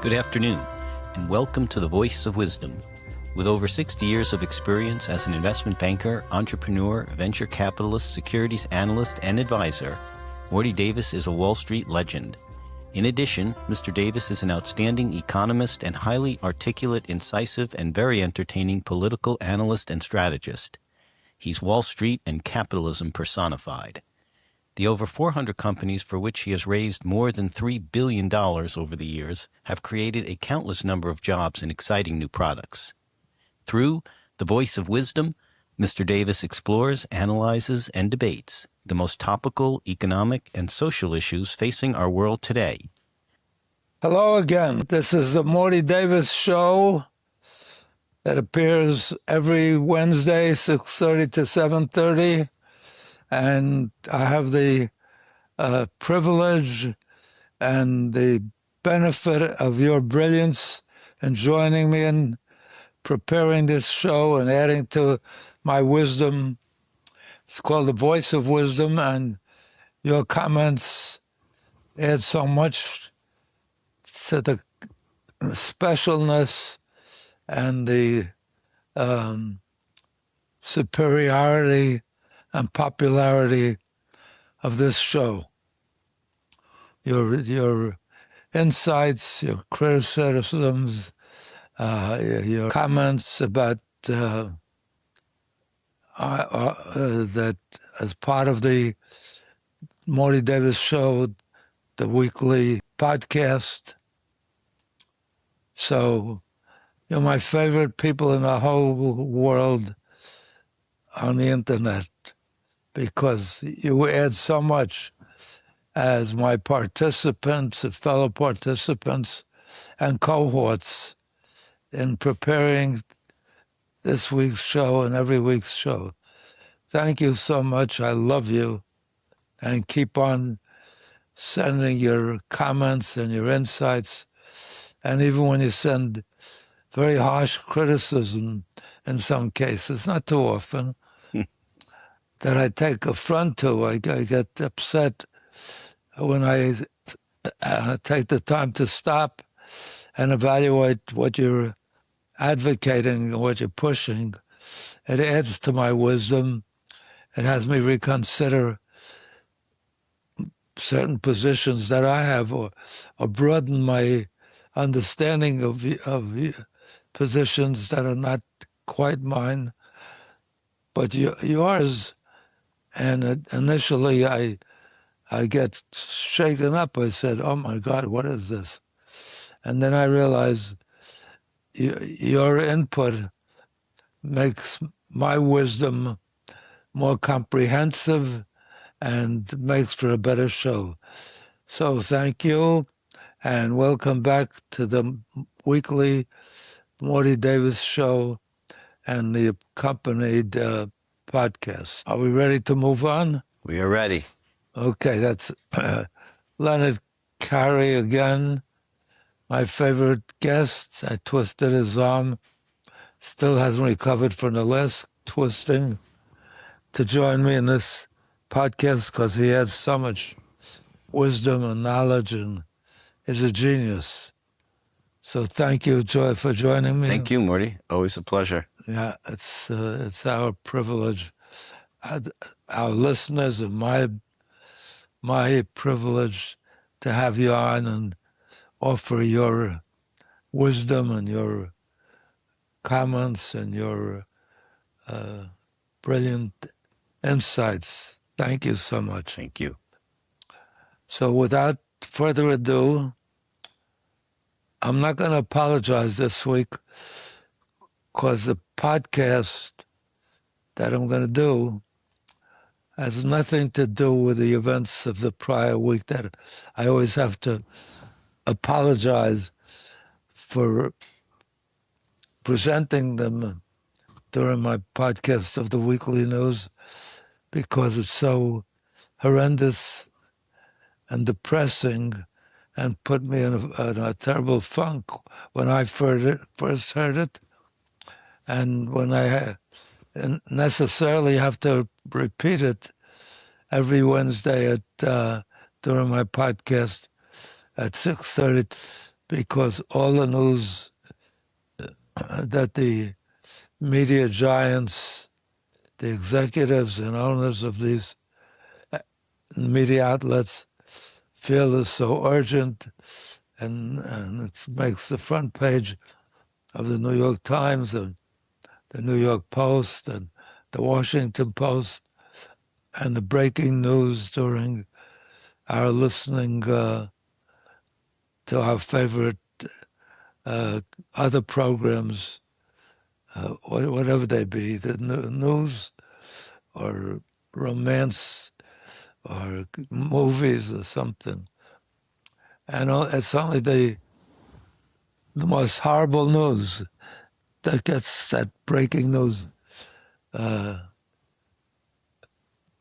Good afternoon, and welcome to the Voice of Wisdom. With over 60 years of experience as an investment banker, entrepreneur, venture capitalist, securities analyst, and advisor, Morty Davis is a Wall Street legend. In addition, Mr. Davis is an outstanding economist and highly articulate, incisive, and very entertaining political analyst and strategist. He's Wall Street and capitalism personified. The over 400 companies for which he has raised more than $3 billion over the years have created a countless number of jobs and exciting new products. Through The Voice of Wisdom, Mr. Davis explores, analyzes, and debates the most topical economic and social issues facing our world today. Hello again. This is the Morty Davis Show that appears every Wednesday, 6:30 to 7:30. And I have the privilege and the benefit of your brilliance in joining me in preparing this show and adding to my wisdom. It's called The Voice of Wisdom, and your comments add so much to the specialness and the superiority and popularity of this show. Your insights, your criticisms, your comments about that as part of the Morty Davis Show, the weekly podcast. So you're my favorite people in the whole world on the internet, because you add so much as my participants, fellow participants, and cohorts in preparing this week's show and every week's show. Thank you so much. I love you. And keep on sending your comments and your insights. And even when you send very harsh criticism in some cases, not too often, that I take affront to. I get upset when I take the time to stop and evaluate what you're advocating, what you're pushing. It adds to my wisdom. It has me reconsider certain positions that I have, or broaden my understanding of positions that are not quite mine, but yours. And initially, I get shaken up. I said, "Oh my God, what is this?" And then I realized your input makes my wisdom more comprehensive and makes for a better show. So thank you, and welcome back to the weekly Morty Davis Show and the accompanied podcast. Are we ready to move on? We are ready. Okay, that's Leonard Carey again, my favorite guest. I twisted his arm, still hasn't recovered from the last twisting, to join me in this podcast because he has so much wisdom and knowledge and is a genius. So thank you, Joy, for joining me. Thank you, Morty. Always a pleasure. Yeah, it's our privilege, our listeners, and my privilege to have you on and offer your wisdom and your comments and your brilliant insights. Thank you so much. Thank you. So without further ado, I'm not going to apologize this week, because the podcast that I'm going to do has nothing to do with the events of the prior week, that I always have to apologize for presenting them during my podcast of the weekly news, because it's so horrendous and depressing and put me in a terrible funk when I first heard it. And when I necessarily have to repeat it every Wednesday during my podcast at 6:30, because all the news that the media giants, the executives and owners of these media outlets feel is so urgent, and it makes the front page of the New York Times and the New York Post and the Washington Post, and the breaking news during our listening to our favorite other programs, whatever they be, the news or romance or movies or something. And it's only the most horrible news that gets that breaking news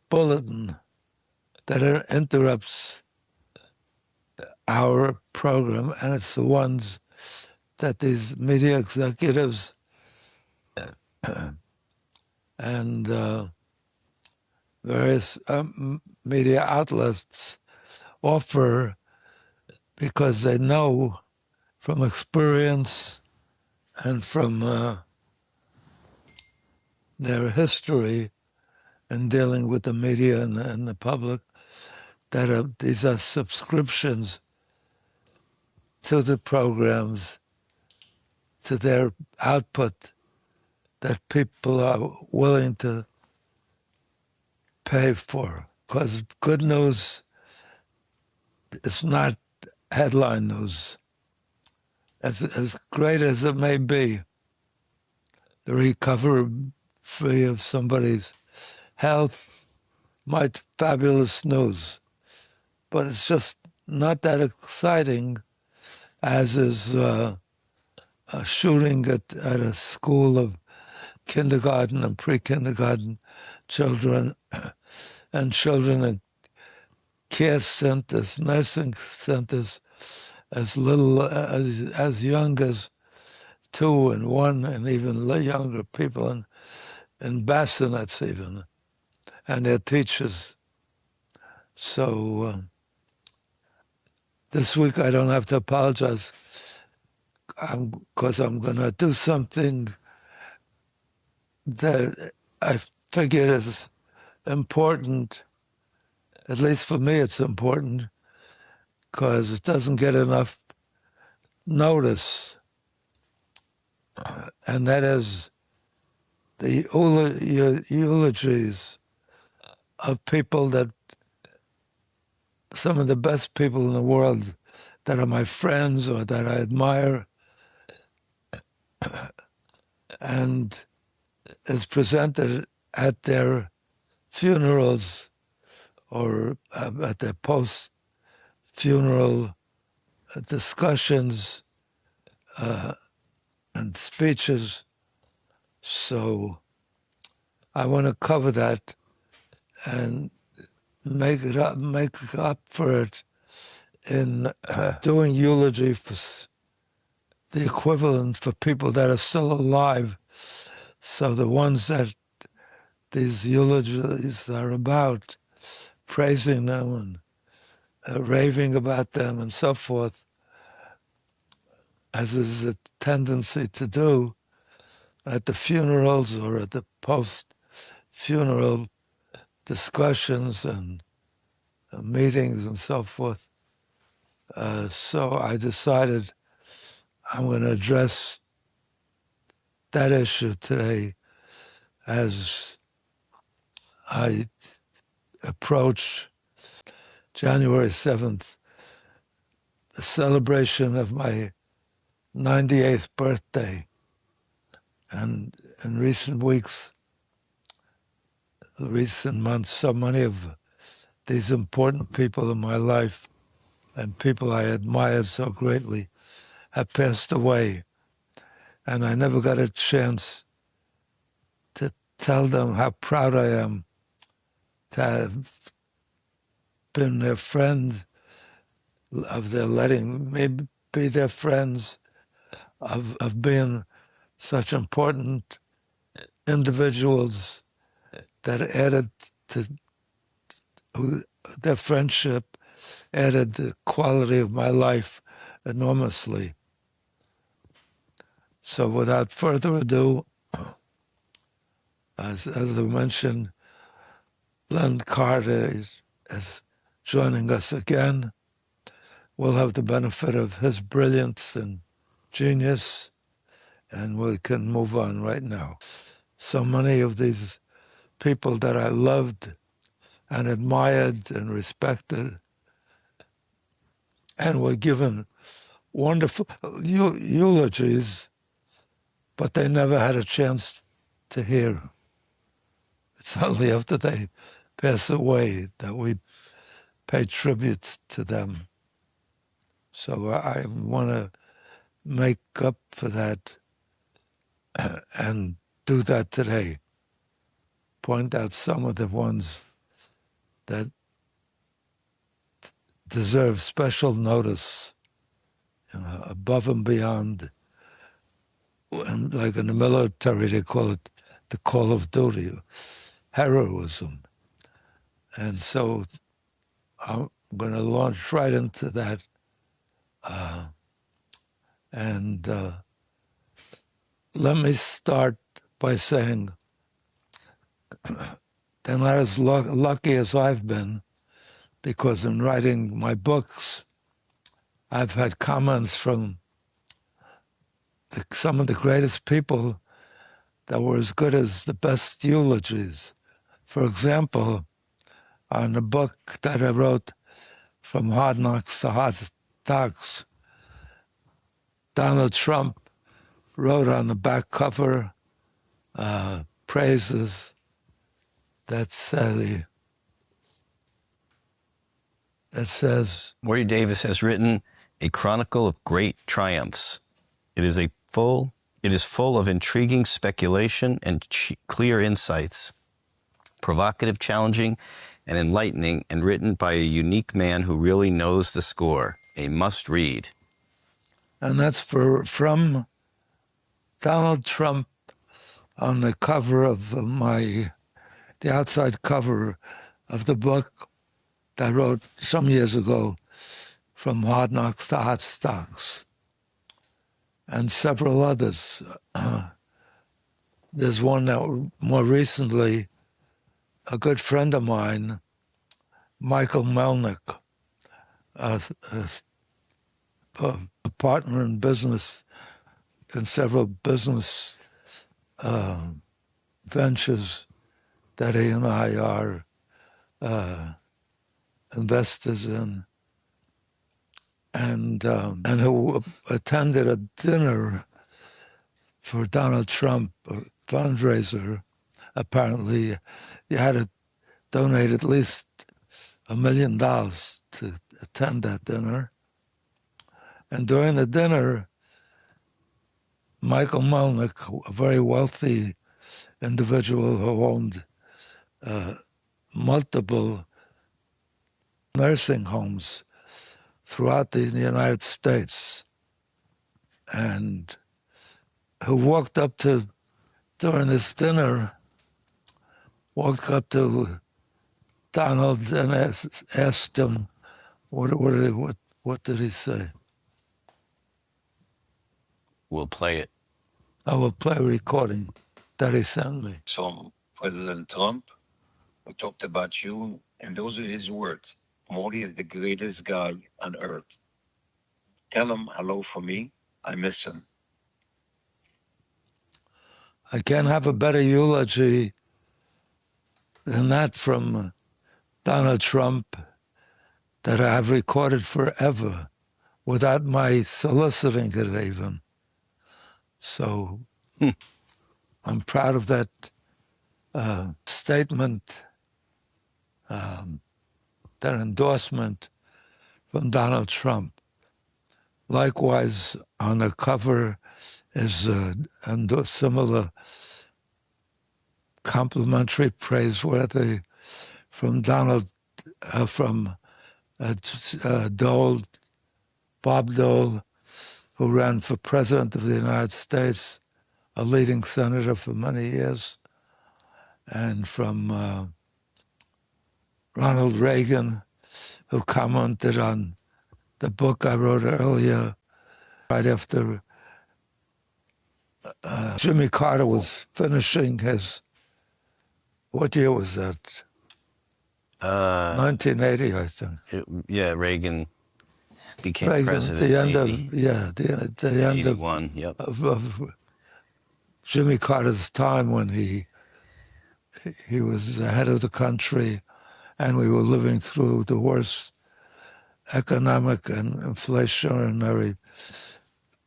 bulletin that interrupts our program, and it's the ones that these media executives and various media outlets offer because they know from experience and from their history in dealing with the media and the public that these are subscriptions to the programs, to their output that people are willing to pay for. Because good news is not headline news. As great as it may be, the recovery of somebody's health might fabulous news, but it's just not that exciting as is a shooting at a school of kindergarten and pre-kindergarten children and children in care centers, nursing centers, as little as young as 2 and 1, and even younger people in bassinets even, and their teachers. So this week I don't have to apologize because I'm going to do something that I figure is important. At least for me it's important because it doesn't get enough notice, and that is the eulogies of people that, some of the best people in the world that are my friends or that I admire, and is presented at their funerals or at their post-funeral discussions and speeches. So I want to cover that and make up for it in doing eulogy for the equivalent for people that are still alive. So the ones that these eulogies are about, praising them and raving about them and so forth, as is a tendency to do at the funerals or at the post-funeral discussions and meetings and so forth. So I decided I'm going to address that issue today as I approach January 7th, the celebration of my 98th birthday. And in recent weeks, recent months, so many of these important people in my life and people I admired so greatly have passed away. And I never got a chance to tell them how proud I am to have been their friend, of their letting me be their friends, of being such important individuals that added to their friendship, added the quality of my life enormously. So without further ado, as I mentioned, Len Carter is joining us again. We'll have the benefit of his brilliance and genius, and we can move on right now. So many of these people that I loved and admired and respected and were given wonderful eulogies, but they never had a chance to hear. It's only after they pass away that we pay tribute to them. So I want to make up for that and do that today. Point out some of the ones that deserve special notice, above and beyond. And like in the military, they call it the call of duty, heroism. And so I'm going to launch right into that. And let me start by saying they're not as lucky as I've been, because in writing my books, I've had comments from some of the greatest people that were as good as the best eulogies. For example, on the book that I wrote, From Hard Knocks to Hard Knocks, Donald Trump wrote on the back cover praises that says, Morty Davis has written a chronicle of great triumphs. It is full of intriguing speculation and clear insights, provocative, challenging, and enlightening, and written by a unique man who really knows the score. A must-read. And that's from Donald Trump on the cover of the outside cover of the book that I wrote some years ago, From Hard Knocks to Hot Stocks, and several others. There's one that more recently, a good friend of mine, Michael Melnick, a partner in business, in several business ventures that he and I are investors in, and who attended a dinner for Donald Trump, a fundraiser. Apparently, you had to donate at least $1 million to attend that dinner. And during the dinner, Michael Melnick, a very wealthy individual who owned multiple nursing homes throughout the United States, and who during this dinner, walked up to Donald and asked him, what did he say? We'll play it. I will play a recording that he sent me. From President Trump, who talked about you, and those are his words. Morty is the greatest guy on earth. Tell him hello for me. I miss him. I can't have a better eulogy than that from Donald Trump that I have recorded forever without my soliciting it even. So I'm proud of that statement, that endorsement from Donald Trump. Likewise, on the cover is a similar complimentary praiseworthy from Dole, Bob Dole, who ran for president of the United States, a leading senator for many years, and from Ronald Reagan, who commented on the book I wrote earlier, right after Jimmy Carter was finishing his, what year was that? 1980, I think. Reagan became Reagan, president. the end of, 80, the end 81, yep. of Jimmy Carter's time when he was the head of the country and we were living through the worst economic and inflationary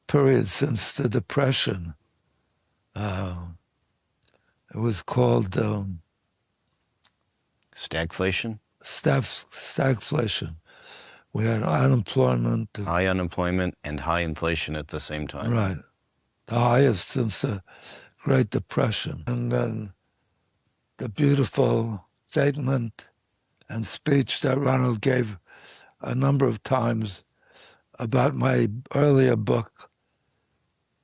period since the Depression. It was called Stagflation? stagflation. We had unemployment. High unemployment and high inflation at the same time. Right. The highest since the Great Depression. And then the beautiful statement and speech that Ronald gave a number of times about my earlier book,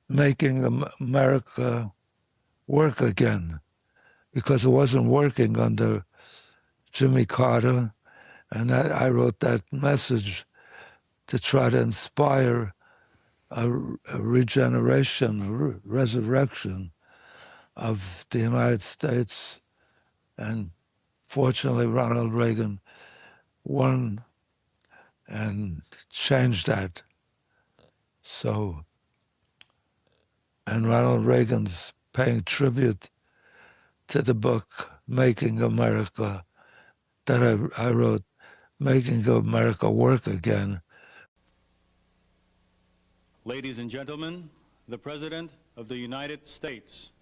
Making America Work Again, because it wasn't working under Jimmy Carter. And I wrote that message to try to inspire a regeneration, a resurrection of the United States. And fortunately, Ronald Reagan won and changed that. So, and Ronald Reagan's paying tribute to the book, Making America, that I wrote, Making America Work Again. Ladies and gentlemen, the President of the United States.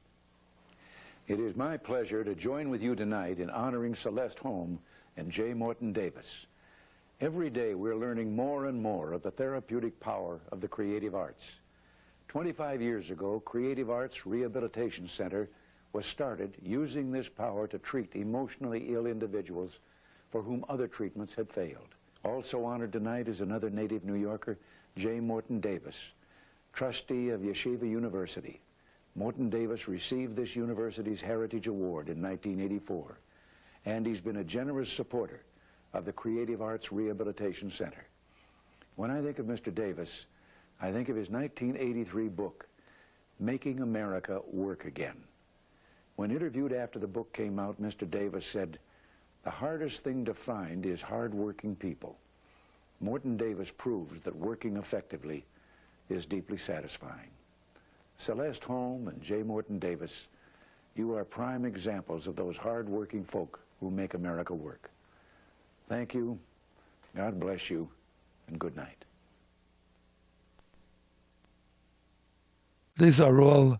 It is my pleasure to join with you tonight in honoring Celeste Holm and J. Morton Davis. Every day we're learning more and more of the therapeutic power of the creative arts. 25 years ago, Creative Arts Rehabilitation Center was started using this power to treat emotionally ill individuals for whom other treatments had failed. Also honored tonight is another native New Yorker, J. Morton Davis, trustee of Yeshiva University. Morton Davis received this university's Heritage Award in 1984, and he's been a generous supporter of the Creative Arts Rehabilitation Center. When I think of Mr. Davis, I think of his 1983 book, Making America Work Again. When interviewed after the book came out, Mr. Davis said, "The hardest thing to find is hard-working people." Morton Davis proves that working effectively is deeply satisfying. Celeste Holm and J. Morton Davis, you are prime examples of those hard-working folk who make America work. Thank you, God bless you, and good night. These are all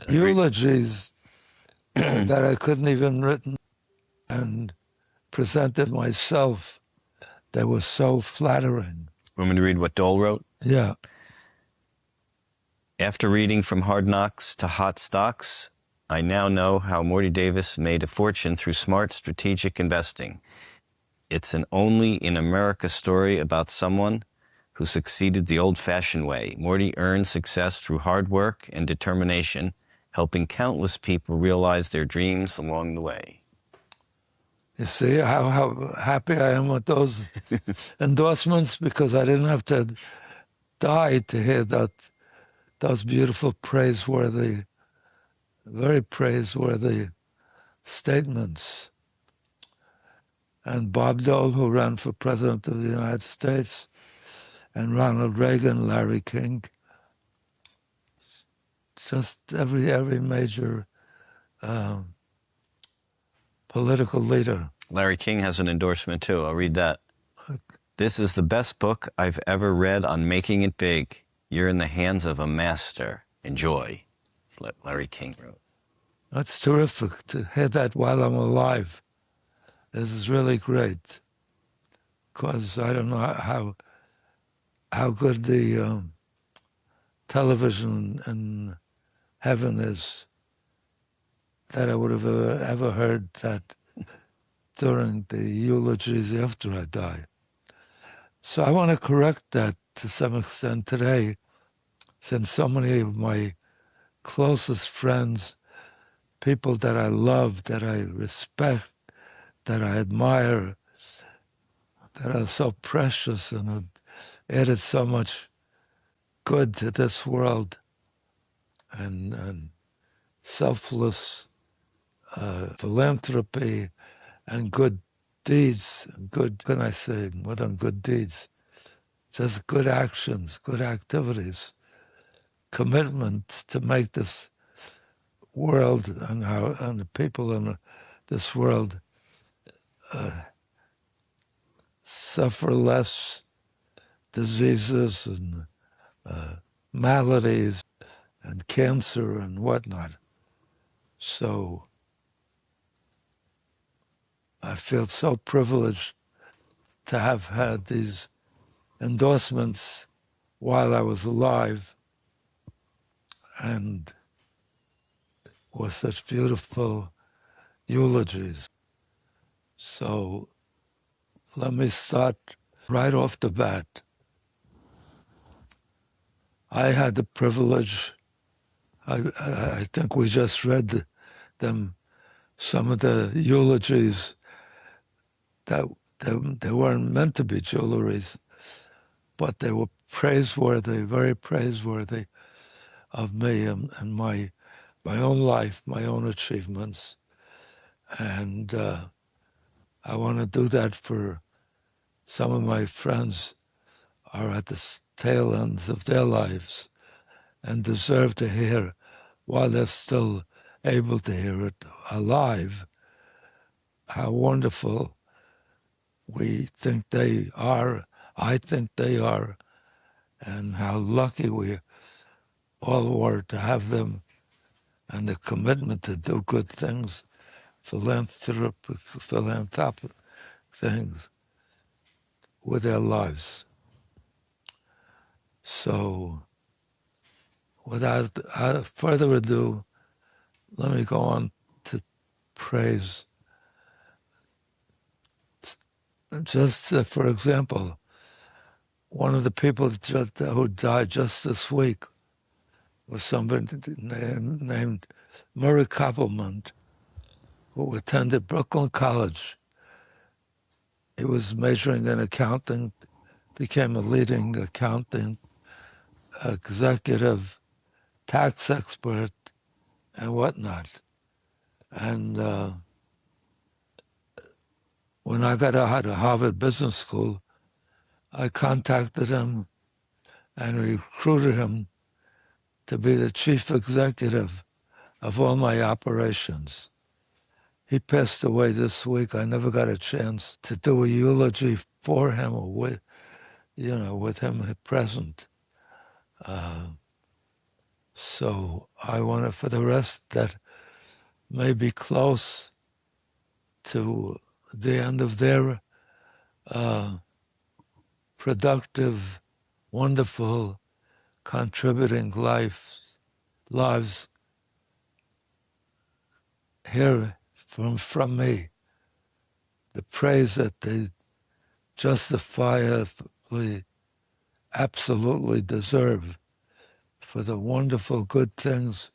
eulogies that I couldn't even written and presented myself. They were so flattering. Want me to read what Dole wrote? Yeah. After reading From Hard Knocks to Hot Stocks, I now know how Morty Davis made a fortune through smart strategic investing. It's an only in America story about someone who succeeded the old-fashioned way. Morty earned success through hard work and determination, helping countless people realize their dreams along the way. You see how happy I am with those endorsements, because I didn't have to die to hear those beautiful, praiseworthy, very praiseworthy statements. And Bob Dole, who ran for President of the United States, and Ronald Reagan, Larry King, just every major political leader. Larry King has an endorsement too. I'll read that. This is the best book I've ever read on making it big. You're in the hands of a master. Enjoy. It's what Larry King wrote. That's terrific to hear that while I'm alive. This is really great, because I don't know how good the television in heaven is, that I would have ever heard that during the eulogies after I die. So I want to correct that to some extent today, since so many of my closest friends, people that I love, that I respect, that I admire, that are so precious and added so much good to this world and selfless philanthropy and good deeds. Good, can I say, more than good deeds? Just good actions, good activities, commitment to make this world and the people in this world suffer less diseases and maladies and cancer and whatnot. So I feel so privileged to have had these endorsements while I was alive and with such beautiful eulogies. So let me start right off the bat. I had the privilege, I think we just read them, some of the eulogies that they weren't meant to be eulogies, but they were praiseworthy, very praiseworthy of me and my own life, my own achievements. And I want to do that for some of my friends are at the tail ends of their lives and deserve to hear, while they're still able to hear it alive, how wonderful we think they are, I think they are, and how lucky we all were to have them and the commitment to do good things, philanthropic things with their lives. So without further ado, let me go on to praise. Just for example, one of the people who died just this week was somebody named Murray Koppelman, who attended Brooklyn College. He was majoring in accounting, became a leading accountant, executive, tax expert, and whatnot. And when I got out of Harvard Business School, I contacted him and recruited him to be the chief executive of all my operations. He passed away this week. I never got a chance to do a eulogy for him or with him present. So I want to, for the rest that may be close to the end of their productive, wonderful, contributing lives, hear from me the praise that they justifiably, absolutely deserve for the wonderful good things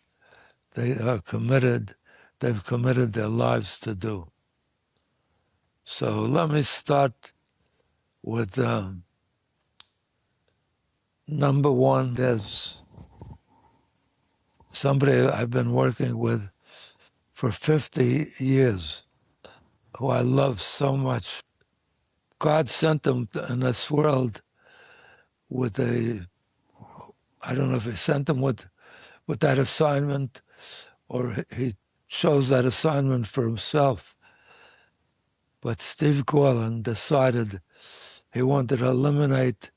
they've committed their lives to do. So let me start with number one. There's somebody I've been working with for 50 years who I love so much. God sent him in this world with I don't know if he sent him with that assignment or he chose that assignment for himself. But Steve Gorlin decided he wanted to eliminate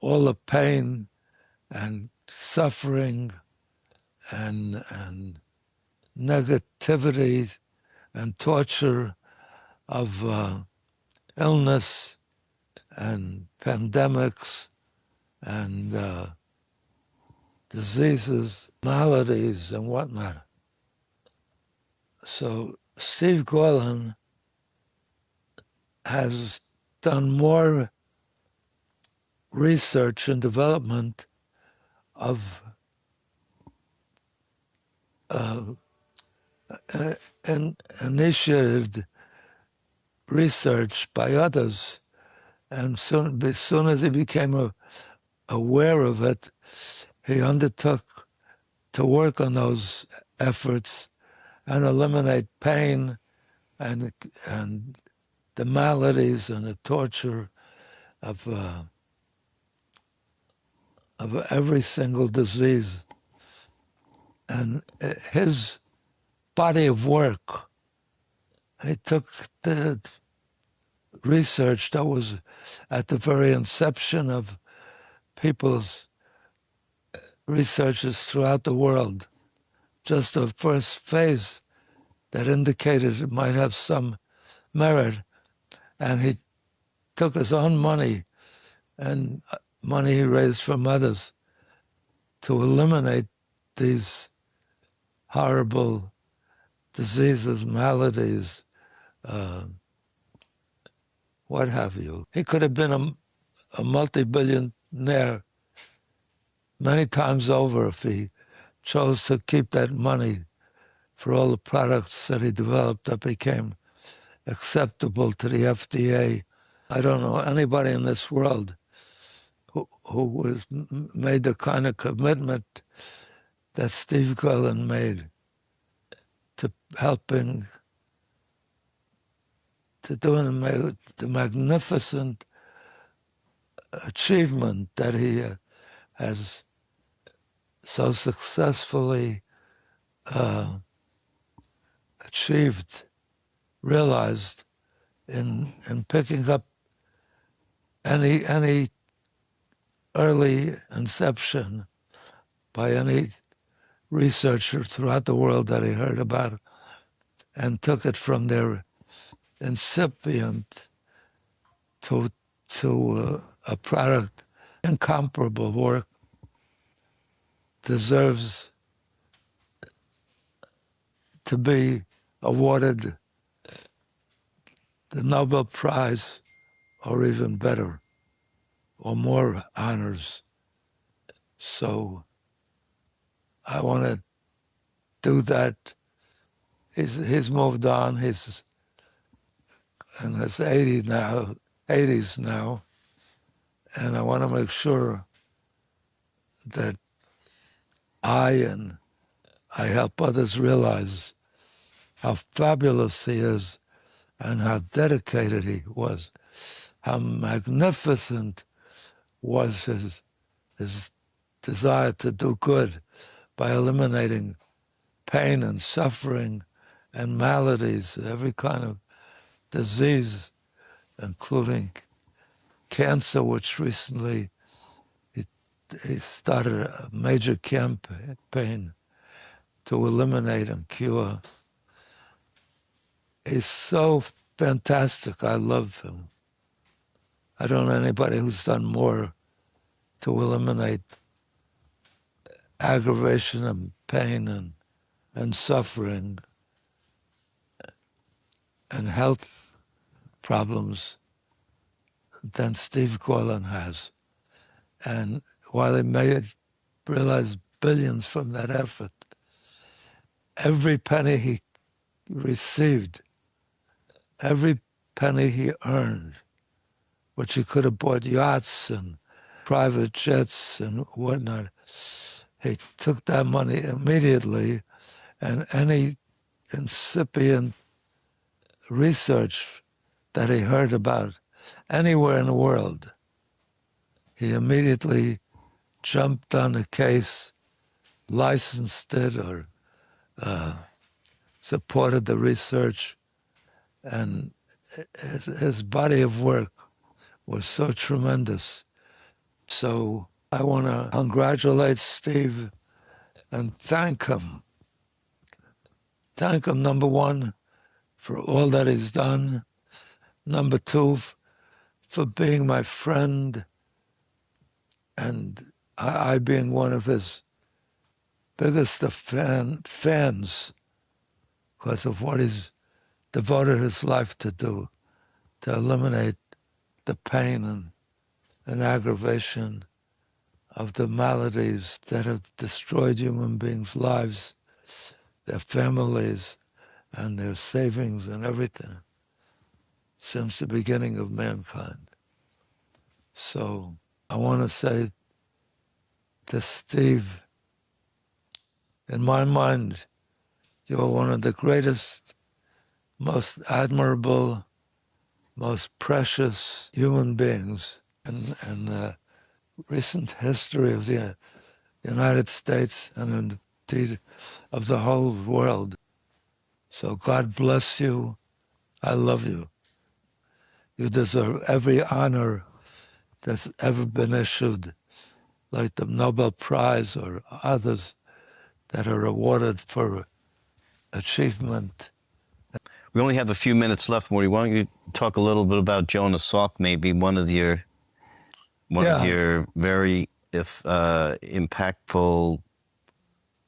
all the pain and suffering and negativity and torture of illness and pandemics and diseases, maladies, and whatnot. So Steve Gorlin has done more research and development of initiated research by others And as soon as he became aware of it, he undertook to work on those efforts and eliminate pain and the maladies and the torture of every single disease. And his body of work, he took the research that was at the very inception of people's researches throughout the world, just the first phase that indicated it might have some merit, and he took his own money and money he raised from others to eliminate these horrible diseases, maladies, what have you. He could have been a multi-billionaire many times over if he chose to keep that money for all the products that he developed that became acceptable to the FDA. I don't know anybody in this world who made the kind of commitment that Steve Gullin made to helping, to doing the magnificent achievement that he has so successfully realized in picking up any early inception by any researcher throughout the world that he heard about and took it from their incipient to a product. Incomparable work, deserves to be awarded the Nobel Prize, or even better, or more honors. So I want to do that. He's moved on. He's in his 80s now, and I want to make sure that I help others realize how fabulous he is and how dedicated he was, how magnificent was his desire to do good by eliminating pain and suffering and maladies, every kind of disease, including cancer, which recently he started a major campaign to eliminate and cure. He's so fantastic. I love him. I don't know anybody who's done more to eliminate aggravation and pain and suffering and health problems than Steve Gullin has. And while he may realize billions from that effort, every penny he received, every penny he earned, which he could have bought yachts and private jets and whatnot, he took that money immediately, and any incipient research that he heard about anywhere in the world, he immediately jumped on the case, licensed it, or supported the research, and his body of work was so tremendous. So I want to congratulate Steve and thank him. Thank him, number one, for all that he's done. Number two, for being my friend, and I being one of his biggest fans because of what he's devoted his life to do, to eliminate the pain and aggravation of the maladies that have destroyed human beings' lives, their families, and their savings and everything since the beginning of mankind. So I want to say to Steve, in my mind, you're one of the greatest, most admirable, most precious human beings in the recent history of the United States and indeed of the whole world. So God bless you. I love you. You deserve every honor that's ever been issued, like the Nobel Prize or others that are awarded for achievement. We only have a few minutes left, Morty. Why don't you talk a little bit about Jonah Salk, maybe one of your very impactful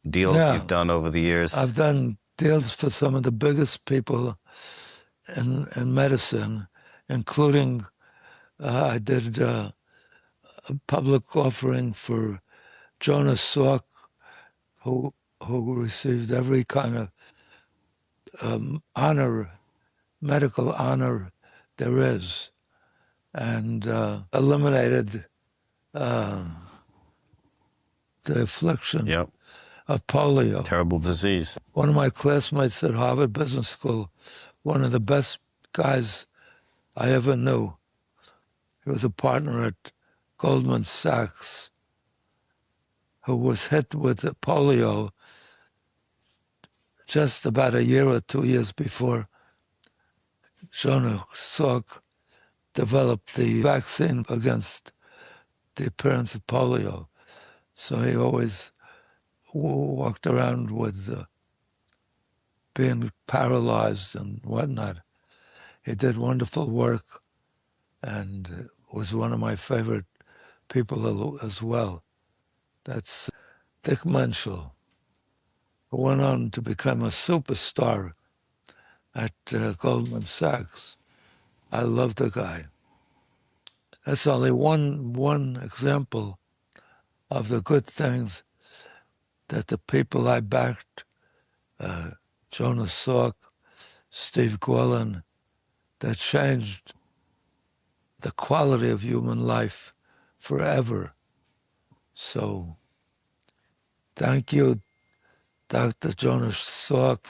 deals you've done over the years? I've done deals for some of the biggest people in medicine, including I did a public offering for Jonah Salk, who received every kind of honor, medical honor there is, and eliminated the affliction of polio. Terrible disease. One of my classmates at Harvard Business School, one of the best guys I ever knew, he was a partner at Goldman Sachs, who was hit with polio just about a year or 2 years before Jonah Salk developed the vaccine against the appearance of polio. So he always walked around with being paralyzed and whatnot. He did wonderful work and was one of my favorite people as well. That's Dick Menschel, who went on to become a superstar at Goldman Sachs. I love the guy. That's only one example of the good things that the people I backed, Jonah Salk, Steve Gwilyn, that changed the quality of human life forever. So thank you, Dr. Jonah Salk,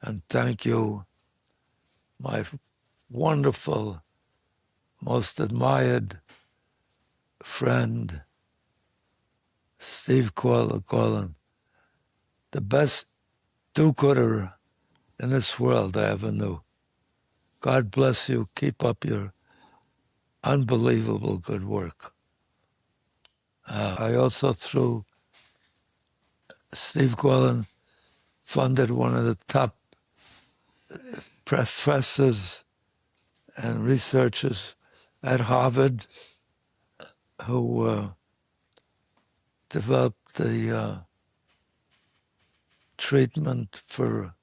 and thank you, my wonderful, most admired friend, Steve Gwilyn, the best do-gooder in this world I ever knew. God bless you. Keep up your unbelievable good work. I also, through Steve Gwilyn, funded one of the top professors and researchers at Harvard who developed the treatment for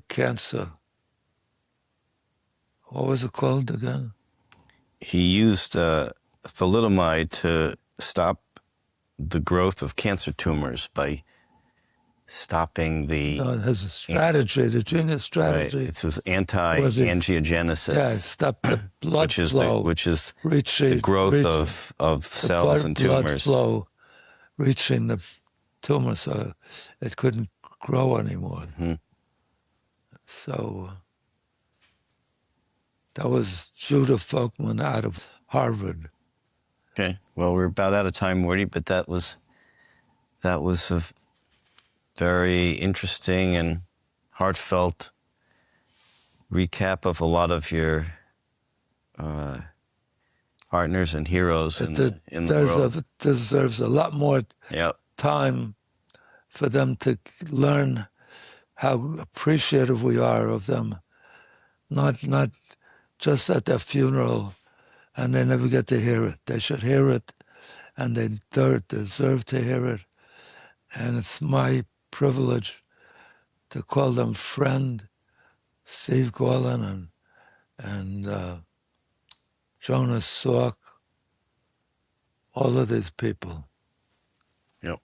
cancer. What was it called again? He used thalidomide to stop the growth of cancer tumors by stopping the... No, it has a strategy, the genius strategy. Right. It was anti-angiogenesis. Yeah, stop the blood flow. Which is the growth of cells and tumors. Blood flow reaching the tumor so it couldn't grow anymore. Mm-hmm. So that was Judah Folkman out of Harvard. Okay. Well, we're about out of time, Morty, but that was a very interesting and heartfelt recap of a lot of your partners and heroes in the world. It deserves a lot more time for them to learn how appreciative we are of them, not just at their funeral, and they never get to hear it. They should hear it, and they deserve to hear it. And it's my privilege to call them friend, Steve Gwilyn and Jonah Salk, all of these people. Yep.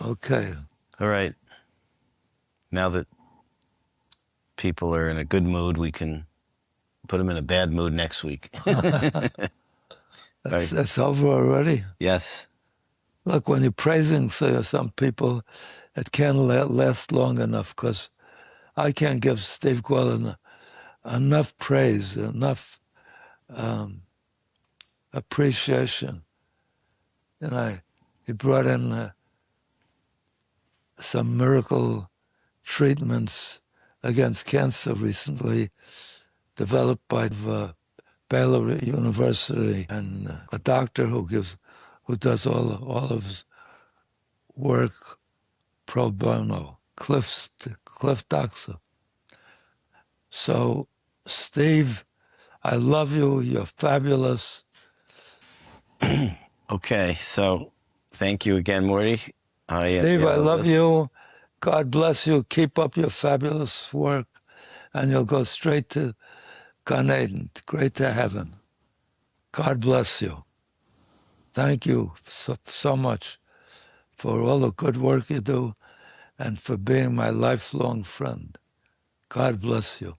Okay. All right. Now that people are in a good mood, we can put him in a bad mood next week. That's over already. Yes. Look, when you're praising some people, it can't last long enough because I can't give Steve Gordon enough praise, enough appreciation. And he brought in some miracle treatments against cancer recently, developed by Baylor University, and a doctor who does all of his work pro bono, Cliff Doxer. So, Steve, I love you. You're fabulous. Okay, so thank you again, Morty. Steve, I love you. God bless you. Keep up your fabulous work, and you'll go straight to Gan Eden, straight to heaven. God bless you. Thank you so much for all the good work you do and for being my lifelong friend. God bless you.